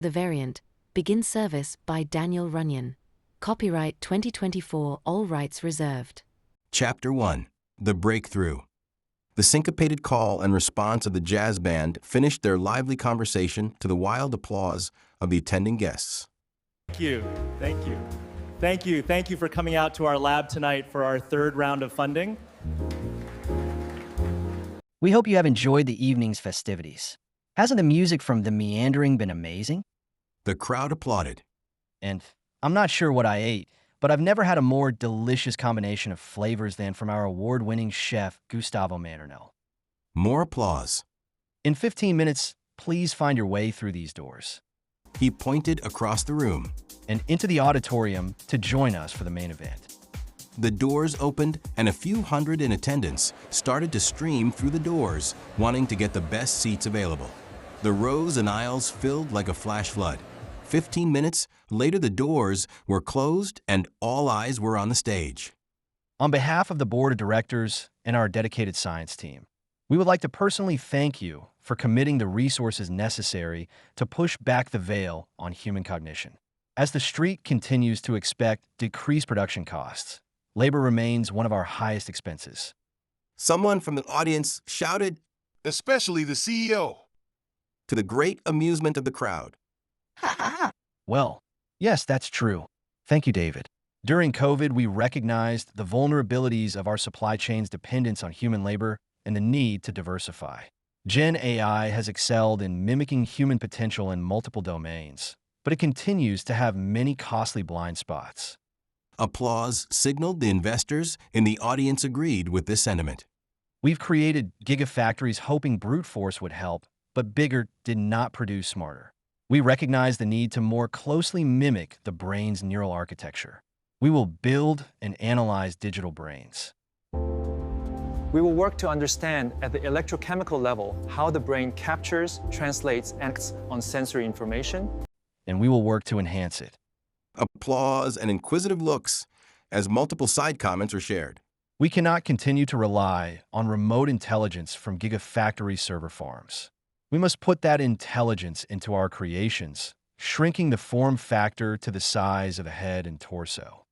The Variant, begin service by Daniel Runyan. Copyright 2024, all rights reserved. Chapter 1. The Breakthrough. The syncopated call and response of the jazz band finished their lively conversation to the wild applause of the attending guests. Thank you. Thank you for coming out to our lab tonight for our third round of funding. We hope you have enjoyed the evening's festivities. Hasn't the music from The Meandering been amazing? The crowd applauded. And I'm not sure what I ate, but I've never had a more delicious combination of flavors than from our award-winning chef, Gustavo Maternel. More applause. In 15 minutes, please find your way through these doors He pointed across the room. and into the auditorium to join us for the main event. The doors opened and a few hundred in attendance started to stream through the doors, wanting to get the best seats available. The rows and aisles filled like a flash flood. 15 minutes later, the doors were closed and all eyes were on the stage. On behalf of the board of directors and our dedicated science team, we would like to personally thank you for committing the resources necessary to push back the veil on human cognition. As the street continues to expect decreased production costs, labor remains one of our highest expenses. Someone from the audience shouted, Especially the CEO. to the great amusement of the crowd. Well, yes, that's true. Thank you, David. During COVID, we recognized the vulnerabilities of our supply chain's dependence on human labor and the need to diversify. Gen AI has excelled in mimicking human potential in multiple domains, but it continues to have many costly blind spots. Applause signaled the investors in the audience agreed with this sentiment. We've created gigafactories hoping brute force would help, but bigger did not produce smarter. We recognize the need to more closely mimic the brain's neural architecture. We will build and analyze digital brains. We will work to understand at the electrochemical level how the brain captures, translates, and acts on sensory information. And we will work to enhance it. Applause and inquisitive looks as multiple side comments were shared. We cannot continue to rely on remote intelligence from gigafactory server farms. We must put that intelligence into our creations, shrinking the form factor to the size of a head and torso.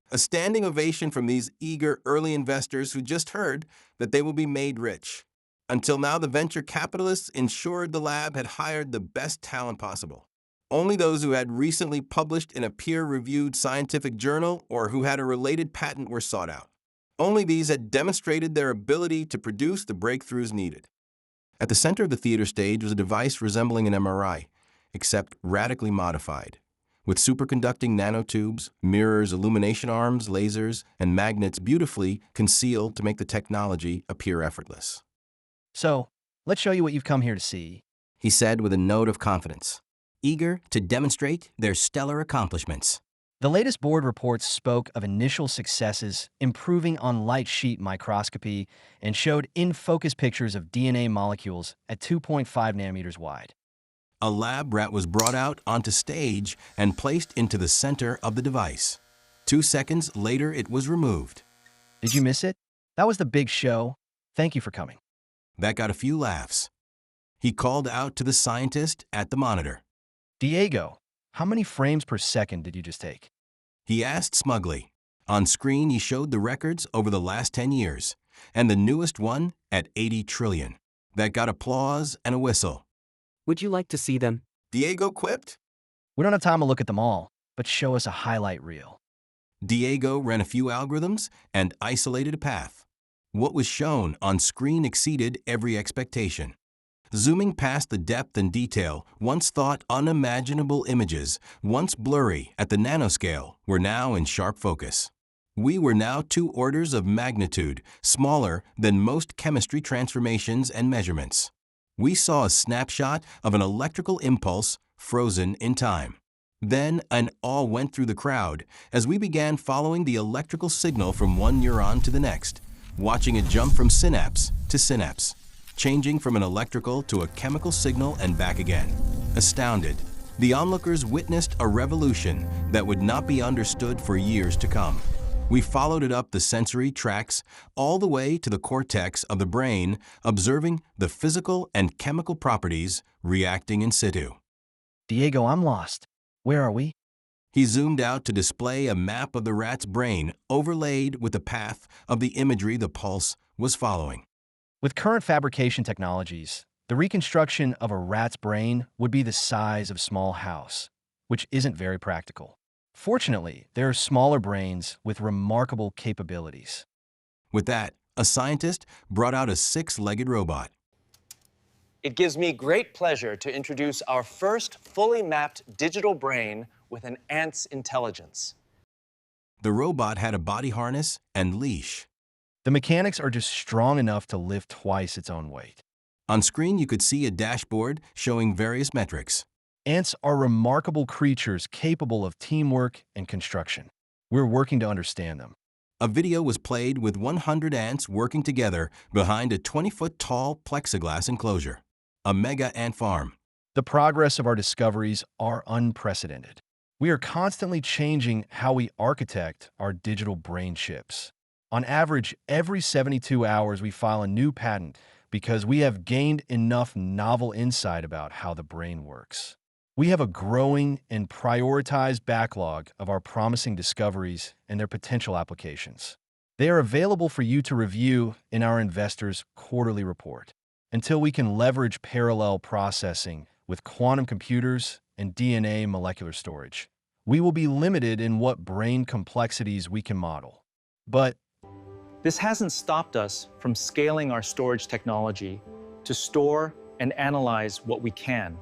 A standing ovation from these eager early investors who just heard that they will be made rich. Until now, the venture capitalists ensured the lab had hired the best talent possible. Only those who had recently published in a peer-reviewed scientific journal or who had a related patent were sought out. Only these had demonstrated their ability to produce the breakthroughs needed. At the center of the theater stage was a device resembling an MRI, except radically modified, with superconducting nanotubes, mirrors, illumination arms, lasers, and magnets beautifully concealed to make the technology appear effortless. So, let's show you what you've come here to see. He said with a note of confidence, eager to demonstrate their stellar accomplishments. The latest board reports spoke of initial successes improving on light sheet microscopy and showed in-focus pictures of DNA molecules at 2.5 nanometers wide. A lab rat was brought out onto stage and placed into the center of the device. 2 seconds later, it was removed. Did you miss it? That was the big show. Thank you for coming. That got a few laughs. He called out to the scientist at the monitor. Diego, how many frames per second did you just take? He asked smugly. On screen, he showed the records over the last 10 years, and the newest one at 80 trillion. That got applause and a whistle. Would you like to see them? Diego quipped. We don't have time to look at them all, but show us a highlight reel. Diego ran a few algorithms and isolated a path. What was shown on screen exceeded every expectation. Zooming past the depth and detail, once thought unimaginable images, once blurry at the nanoscale, were now in sharp focus. We were now 2 orders of magnitude smaller than most chemistry transformations and measurements. We saw a snapshot of an electrical impulse frozen in time. Then an awe went through the crowd as we began following the electrical signal from one neuron to the next, watching it jump from synapse to synapse, changing from an electrical to a chemical signal and back again. Astounded, the onlookers witnessed a revolution that would not be understood for years to come. We followed it up the sensory tracks all the way to the cortex of the brain, observing the physical and chemical properties reacting in situ. Diego, I'm lost. Where are we? He zoomed out to display a map of the rat's brain overlaid with the path of the imagery the pulse was following. With current fabrication technologies, the reconstruction of a rat's brain would be the size of a small house, which isn't very practical. Fortunately, there are smaller brains with remarkable capabilities. With that, a scientist brought out a 6-legged robot. It gives me great pleasure to introduce our first fully mapped digital brain with an ant's intelligence. The robot had a body harness and leash. The mechanics are just strong enough to lift twice its own weight. On screen, you could see a dashboard showing various metrics. Ants are remarkable creatures capable of teamwork and construction. We're working to understand them. A video was played with 100 ants working together behind a 20-foot-tall plexiglass enclosure, a mega ant farm. The progress of our discoveries are unprecedented. We are constantly changing how we architect our digital brain chips. On average, every 72 hours we file a new patent because we have gained enough novel insight about how the brain works. We have a growing and prioritized backlog of our promising discoveries and their potential applications. They are available for you to review in our investors' quarterly report. Until we can leverage parallel processing with quantum computers and DNA molecular storage, we will be limited in what brain complexities we can model. But This hasn't stopped us from scaling our storage technology to store and analyze what we can.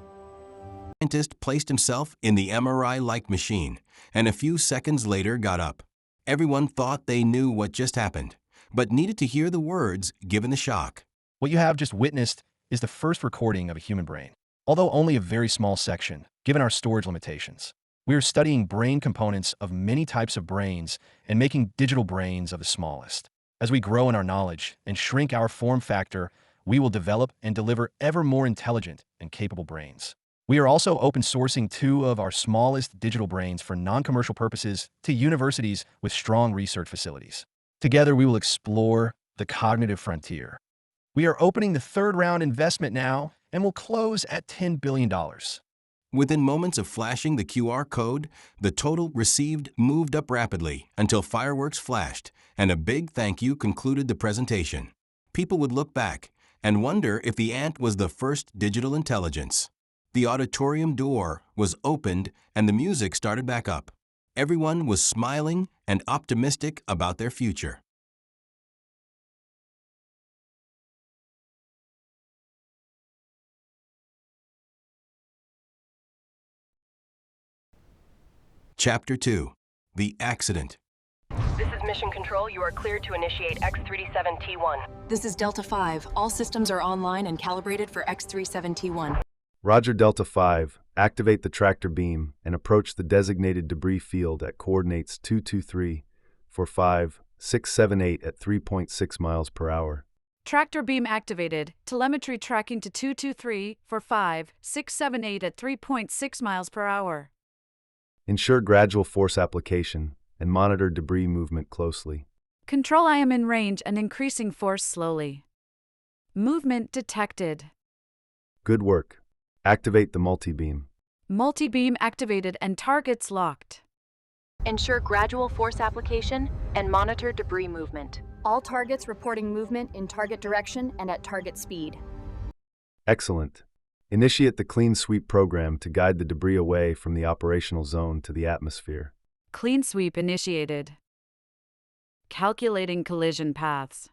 The scientist placed himself in the MRI-like machine and a few seconds later got up. Everyone thought they knew what just happened, but needed to hear the words given the shock. what you have just witnessed is the first recording of a human brain, although only a very small section, given our storage limitations. We are studying brain components of many types of brains and making digital brains of the smallest. As we grow in our knowledge and shrink our form factor, we will develop and deliver ever more intelligent and capable brains. We are also open sourcing 2 of our smallest digital brains for non-commercial purposes to universities with strong research facilities. Together, we will explore the cognitive frontier. We are opening the 3rd round investment now and will close at $10 billion. Within moments of flashing the QR code, the total received moved up rapidly until fireworks flashed and a big thank you concluded the presentation. People would look back and wonder if the ant was the first digital intelligence. The auditorium door was opened and the music started back up. Everyone was smiling and optimistic about their future. Chapter 2. The Accident. This is Mission Control. You are cleared to initiate X-37T1. This is Delta 5. All systems are online and calibrated for X-37T1. Roger, Delta 5. Activate the tractor beam and approach the designated debris field at coordinates 223 for 5678 at 3.6 miles per hour. Tractor beam activated. Telemetry tracking to 223 for 5678 at 3.6 miles per hour. Ensure gradual force application and monitor debris movement closely. Control, I am in range and increasing force slowly. Movement detected. Good work. Activate the multi-beam. Multi-beam activated and targets locked. Ensure gradual force application and monitor debris movement. All targets reporting movement in target direction and at target speed. Excellent. Initiate the clean sweep program to guide the debris away from the operational zone to the atmosphere. Clean sweep initiated. Calculating collision paths.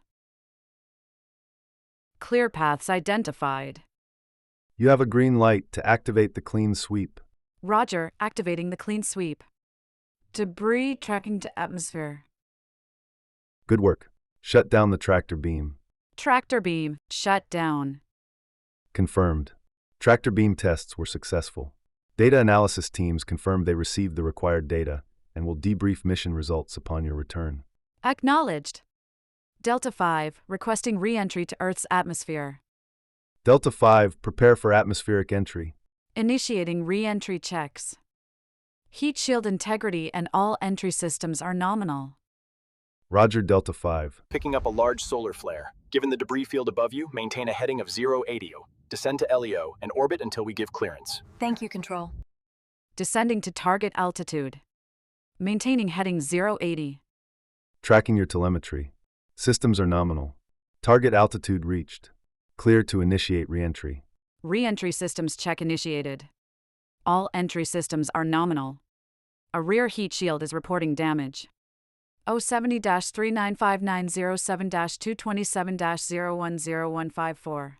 Clear paths identified. You have a green light to activate the clean sweep. Roger, activating the clean sweep. Debris tracking to atmosphere. Good work. Shut down the tractor beam. Tractor beam shut down. Confirmed. Tractor beam tests were successful. Data analysis teams confirmed they received the required data and will debrief mission results upon your return. Acknowledged. Delta 5, requesting re-entry to Earth's atmosphere. Delta 5, prepare for atmospheric entry. Initiating re-entry checks. Heat shield integrity and all entry systems are nominal. Roger, Delta 5. Picking up a large solar flare. Given the debris field above you, maintain a heading of 0 ADO. Descend to LEO and orbit until we give clearance. Thank you, Control. Descending to target altitude. Maintaining heading 080. Tracking your telemetry. Systems are nominal. Target altitude reached. Clear to initiate re-entry. Re-entry systems check initiated. All entry systems are nominal. A rear heat shield is reporting damage. 070-395-907-227-010154.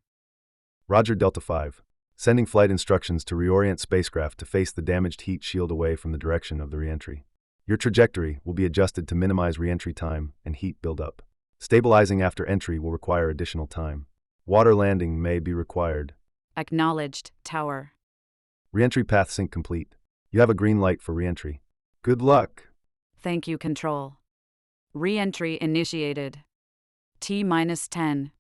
Roger Delta 5. Sending flight instructions to reorient spacecraft to face the damaged heat shield away from the direction of the re-entry. Your trajectory will be adjusted to minimize re-entry time and heat buildup. Stabilizing after entry will require additional time. Water landing may be required. Acknowledged, Tower. Re-entry path sync complete. You have a green light for re-entry. Good luck. Thank you, Control. Re-entry initiated. T-10.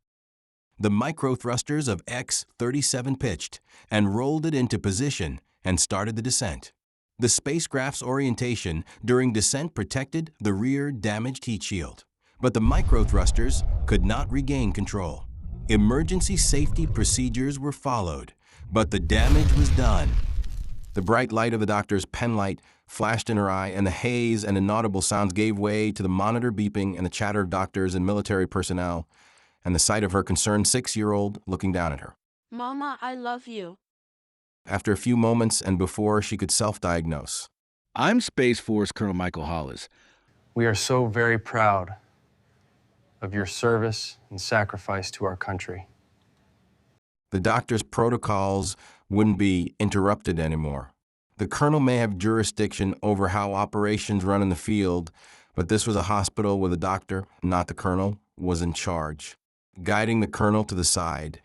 The micro-thrusters of X-37 pitched and rolled it into position and started the descent. The spacecraft's orientation during descent protected the rear damaged heat shield, but the micro-thrusters could not regain control. Emergency safety procedures were followed, but the damage was done. The bright light of the doctor's pen light flashed in her eye, and the haze and inaudible sounds gave way to the monitor beeping and the chatter of doctors and military personnel, and the sight of her concerned 6-year-old looking down at her. Mama, I love you. After a few moments and before she could self-diagnose. I'm Space Force Colonel Michael Hollis. We are so very proud of your service and sacrifice to our country. The doctor's protocols wouldn't be interrupted anymore. The colonel may have jurisdiction over how operations run in the field, but this was a hospital where the doctor, not the colonel, was in charge. Guiding the colonel to the side,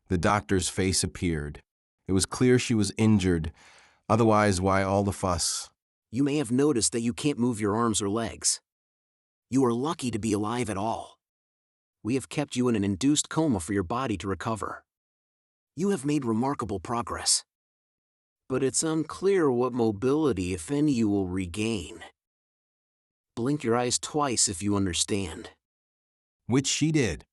the doctor's face appeared. It was clear she was injured. Otherwise, why all the fuss? You may have noticed that you can't move your arms or legs. You are lucky to be alive at all. We have kept you in an induced coma for your body to recover. You have made remarkable progress. But it's unclear what mobility, if any, you will regain. Blink your eyes twice if you understand. Which she did.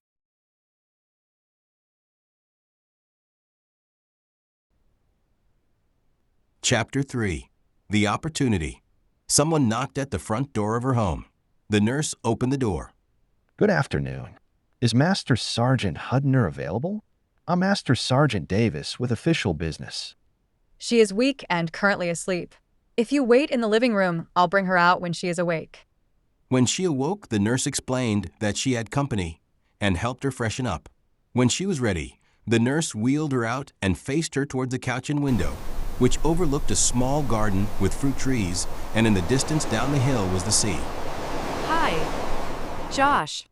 Chapter 3. The Opportunity. Someone knocked at the front door of her home. The nurse opened the door. Good afternoon. Is Master Sergeant Hudner available? I'm Master Sergeant Davis with official business. She is weak and currently asleep. If you wait in the living room, I'll bring her out when she is awake. When she awoke, the nurse explained that she had company and helped her freshen up. When she was ready, the nurse wheeled her out and faced her towards the couch and window, which overlooked a small garden with fruit trees, and in the distance down the hill was the sea. Hi, Josh.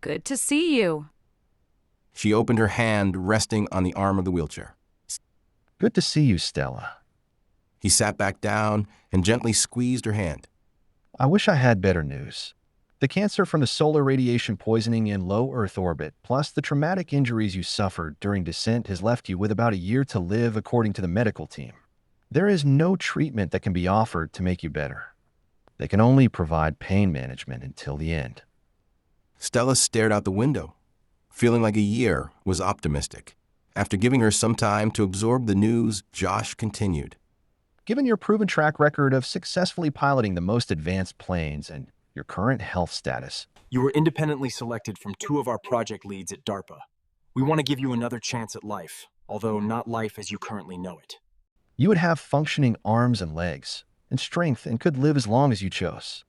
Good to see you. She opened her hand, resting on the arm of the wheelchair. Good to see you, Stella. He sat back down and gently squeezed her hand. I wish I had better news. The cancer from the solar radiation poisoning in low Earth orbit, plus the traumatic injuries you suffered during descent, has left you with about a year to live, according to the medical team. There is no treatment that can be offered to make you better. They can only provide pain management until the end. Stella stared out the window, feeling like a year was optimistic. After giving her some time to absorb the news, Josh continued. Given your proven track record of successfully piloting the most advanced planes and your current health status, You were independently selected from 2 of our project leads at DARPA. We want to give you another chance at life, although not life as you currently know it. you would have functioning arms and legs and strength and could live as long as you chose.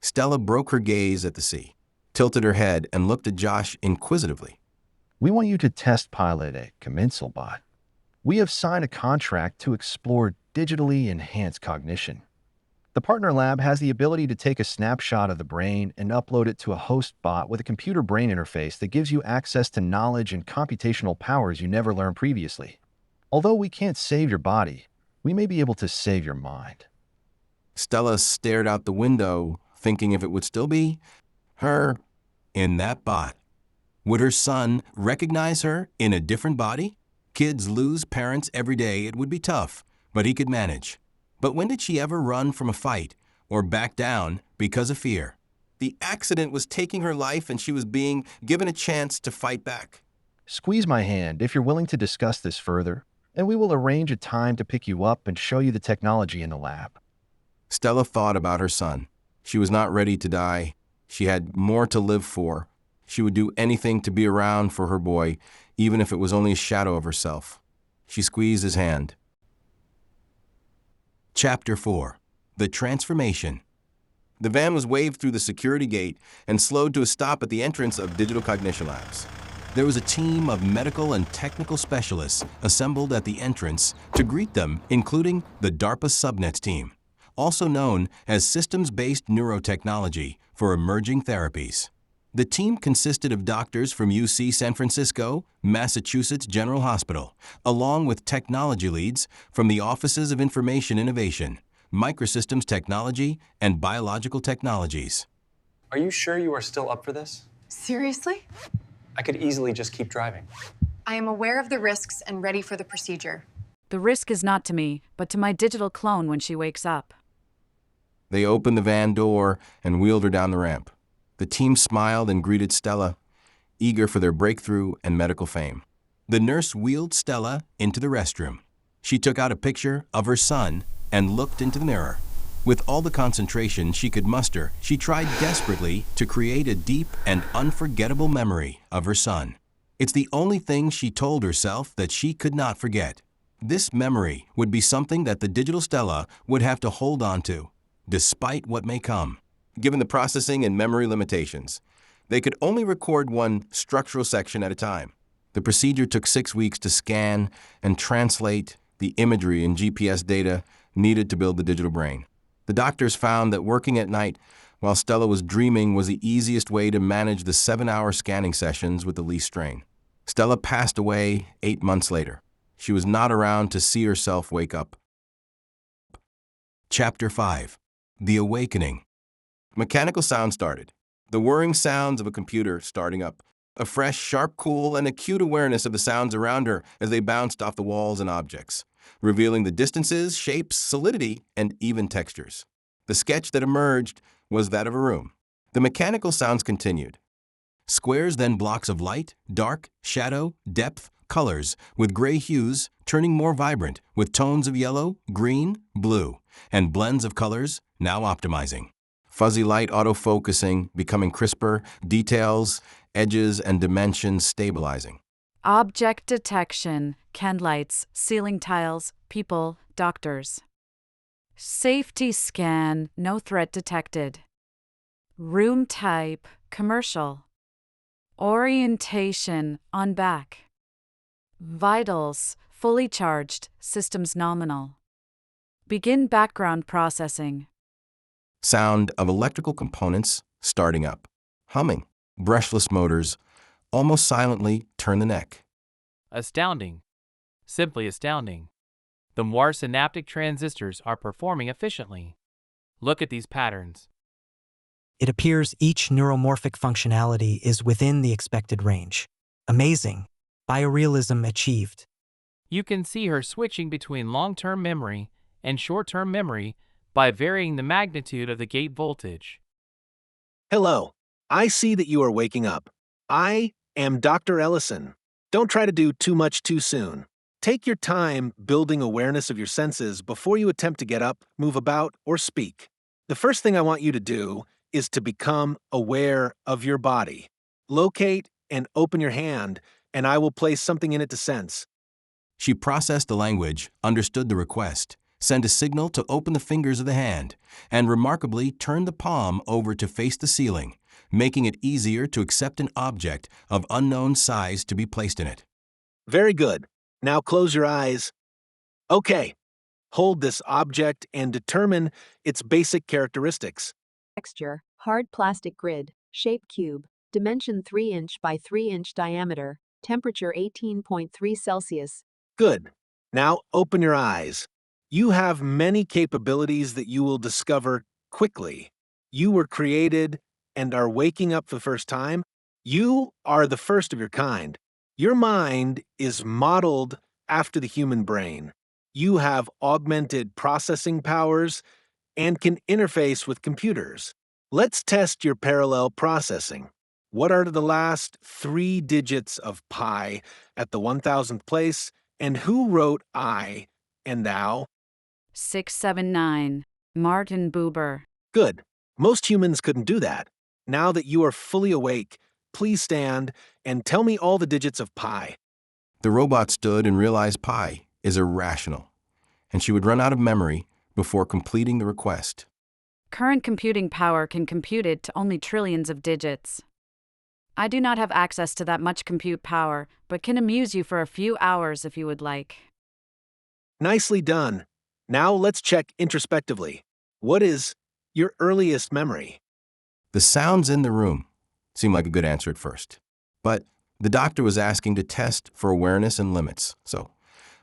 Stella broke her gaze at the sea, tilted her head, and looked at Josh inquisitively. We want you to test pilot a commensal bot. We have signed a contract to explore digitally enhanced cognition. The partner lab has the ability to take a snapshot of the brain and upload it to a host bot with a computer brain interface that gives you access to knowledge and computational powers you never learned previously. Although we can't save your body, we may be able to save your mind. Stella stared out the window, thinking if it would still be her in that bot. Would her son recognize her in a different body? Kids lose parents every day. It would be tough, but he could manage. But when did she ever run from a fight or back down because of fear? The accident was taking her life, and she was being given a chance to fight back. Squeeze my hand if you're willing to discuss this further. and we will arrange a time to pick you up and show you the technology in the lab. Stella thought about her son. She was not ready to die. She had more to live for. She would do anything to be around for her boy, even if it was only a shadow of herself. She squeezed his hand. Chapter 4. The Transformation. The van was waved through the security gate and slowed to a stop at the entrance of Digital Cognition Labs. There was a team of medical and technical specialists assembled at the entrance to greet them, including the DARPA Subnets team, also known as Systems-Based Neurotechnology for Emerging Therapies. The team consisted of doctors from UC San Francisco, Massachusetts General Hospital, along with technology leads from the Offices of Information Innovation, Microsystems Technology, and Biological Technologies. Are you sure you are still up for this? Seriously? I could easily just keep driving. I am aware of the risks and ready for the procedure. The risk is not to me, but to my digital clone when she wakes up. They opened the van door and wheeled her down the ramp. The team smiled and greeted Stella, eager for their breakthrough and medical fame. The nurse wheeled Stella into the restroom. She took out a picture of her son and looked into the mirror. With all the concentration she could muster, she tried desperately to create a deep and unforgettable memory of her son. It's the only thing she told herself that she could not forget. This memory would be something that the digital Stella would have to hold on to, despite what may come. Given the processing and memory limitations, they could only record one structural section at a time. The procedure took 6 weeks to scan and translate the imagery and GPS data needed to build the digital brain. The doctors found that working at night while Stella was dreaming was the easiest way to manage the 7-hour scanning sessions with the least strain. Stella passed away 8 months later. She was not around to see herself wake up. Chapter 5. The Awakening. Mechanical sound started. The whirring sounds of a computer starting up. A fresh, sharp, cool, and acute awareness of the sounds around her as they bounced off the walls and objects, revealing the distances, shapes, solidity, and even textures. The sketch that emerged was that of a room. The mechanical sounds continued. Squares, then blocks of light, dark, shadow, depth, colors, with gray hues turning more vibrant, with tones of yellow, green, blue, and blends of colors now optimizing. Fuzzy light autofocusing, becoming crisper, details, edges, and dimensions stabilizing. Object detection, candle lights, ceiling tiles, people, doctors. Safety scan, no threat detected. Room type, commercial. Orientation, on back. Vitals, fully charged, systems nominal. Begin background processing. Sound of electrical components starting up. Humming. Brushless motors almost silently turn the neck. Astounding. Simply astounding. The more synaptic transistors are performing efficiently. Look at these patterns. It appears each neuromorphic functionality is within the expected range. Amazing. Biorealism achieved. You can see her switching between long-term memory and short-term memory by varying the magnitude of the gate voltage. Hello. I see that you are waking up. I am Dr. Ellison. Don't try to do too much too soon. Take your time building awareness of your senses before you attempt to get up, move about, or speak. The first thing I want you to do is to become aware of your body. Locate and open your hand, and I will place something in it to sense. She processed the language, understood the request, sent a signal to open the fingers of the hand, and remarkably turned the palm over to face the ceiling, making it easier to accept an object of unknown size to be placed in it. Very good. Now close your eyes. Okay. Hold this object and determine its basic characteristics. Texture, hard plastic grid, shape cube, dimension 3-inch by 3-inch diameter, temperature 18.3 Celsius. Good. Now open your eyes. You have many capabilities that you will discover quickly. You were created and are waking up for the first time. You are the first of your kind. Your mind is modeled after the human brain. You have augmented processing powers and can interface with computers. Let's test your parallel processing. What are the last 3 digits of pi at the 1000th place And who wrote I and thou? 679. Martin Buber. Good. Most humans couldn't do that. Now that you are fully awake, please stand and tell me all the digits of pi. The robot stood and realized pi is irrational, and she would run out of memory before completing the request. Current computing power can compute it to only trillions of digits. I do not have access to that much compute power, but can amuse you for a few hours if you would like. Nicely done. Now let's check introspectively. What is your earliest memory? The sounds in the room seemed like a good answer at first, but the doctor was asking to test for awareness and limits, so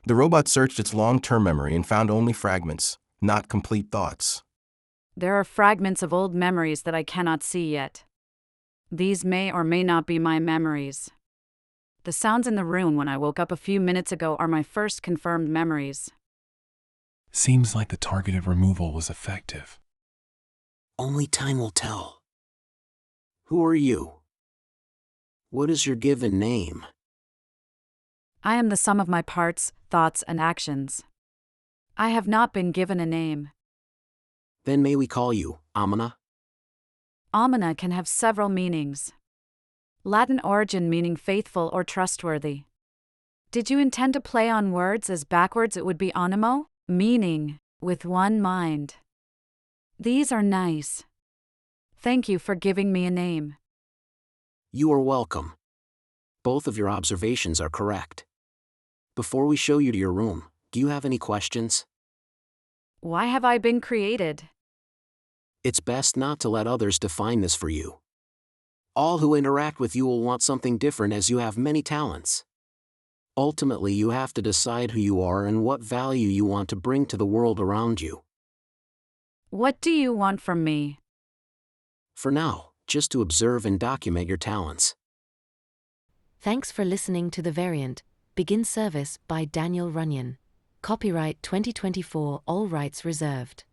the robot searched its long-term memory and found only fragments, not complete thoughts. There are fragments of old memories that I cannot see yet. These may or may not be my memories. The sounds in the room when I woke up a few minutes ago are my first confirmed memories. Seems like the targeted removal was effective. Only time will tell. Who are you? What is your given name? I am the sum of my parts, thoughts, and actions. I have not been given a name. Then may we call you Amina? Amina can have several meanings. Latin origin meaning faithful or trustworthy. Did you intend to play on words as backwards it would be animo, meaning with one mind? These are nice. Thank you for giving me a name. You are welcome. Both of your observations are correct. Before we show you to your room, do you have any questions? Why have I been created? It's best not to let others define this for you. All who interact with you will want something different as you have many talents. Ultimately, you have to decide who you are and what value you want to bring to the world around you. What do you want from me? For now, just to observe and document your talents. Thanks for listening to The Variant. Begin service by Daniel Runyan. Copyright 2024, all rights reserved.